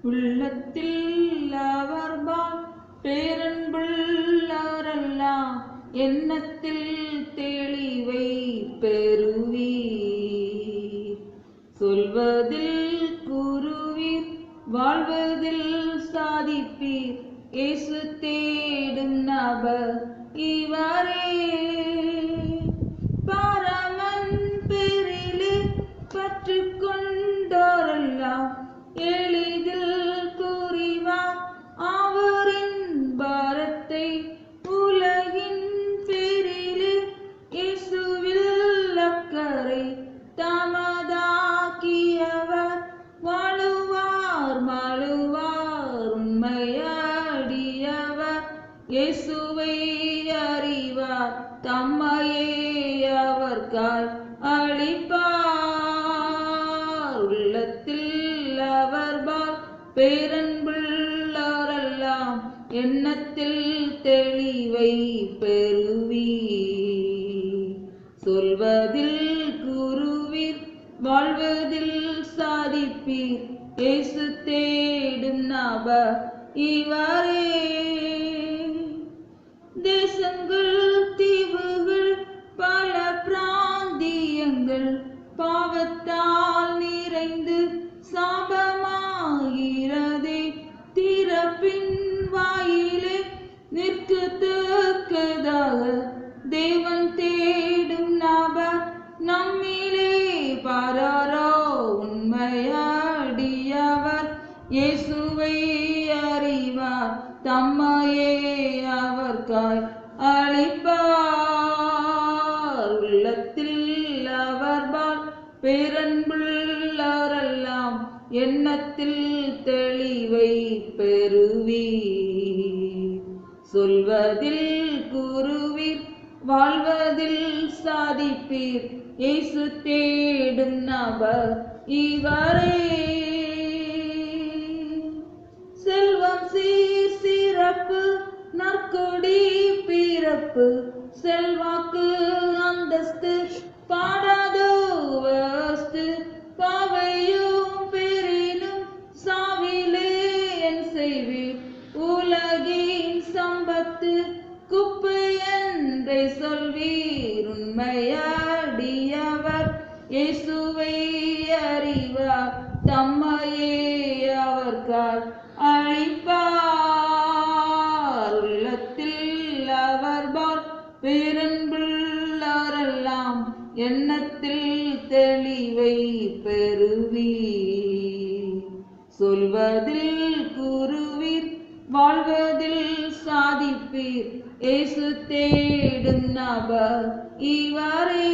உள்ளத்தில் அவர்பால் பேரன்புள்ளவரெல்லாம் எண்ணத்தில் தெளிவை பெறுவீர். சொல்வதில் கூறுவீர், வாழ்வதில் சாதிப்பீர். இயேசு தேடும் நபர் இவரே. பரமன் பேரிலே பற்று கொண்டோரெல்லாம் எளிதில் புரிவார் அவரின் பாரத்தை. உலகின் பேரிலே இயேசுவில் அக்கறை தமதாக்கியவர் வாழுவார் மாழுவார் உண்மையடியவர். இயேசுவை அறிவார், தம்மையே அவர்காய் அளிப்பார். உள்ளத்தில் அவர்பால் பேரன்புள்ளவரெல்லாம் எண்ணத்தில் தெளிவை பெறுவீர். சொல்வதில் கூறுவீர், வாழ்வதில் சாதிப்பீர். இயேசு தேடும் நபர் இவரே. தேசங்கள் தீவுகள் பல பிராந்தியங்கள் பாவத்தால் நிறைந்து சாபமாகிறதே. திறப்பின் வாயிலே நிற்கத்தக்கதாக தேவன் தேடும் நபர் நம்மிலே பாராரோ உண்மையடியவர். இயேசுவை அறிவார், தம்மையே அவர்காய் அளிப்பார். உள்ளத்தில் அவர்பால் பேரன்புள்ளவரெல்லாம் எண்ணத்தில் தெளிவை பெறுவீர். சொல்வதில் கூறுவீர், வாழ்வதில் சாதிப்பீர். இயேசு தேடும் நபர் இவரே. செல்வம் சீர் சிறப்பு நற்கொடி பிறப்பு செல்வாக்கு அந்தஸ்து பாடாதோ வஸ்து. பாவையும் பெரினும் சாவிலே என் செய்வீர். உலகின் சம்பத்து குப்பை என்றை சொல்வீர். உண்மையடியவர் இயேசுவை அறிவார், தம்மையே அவர்காய் அளிப்பார். உள்ளத்தில் அவர்பால் பேரன்புள்ளவரெல்லாம் எண்ணத்தில் தெளிவை பெறுவீர். சொல்வதில் கூறுவீர், வாழ்வதில் சாதிப்பீர். இயேசு தேடும் நபர் இவரே.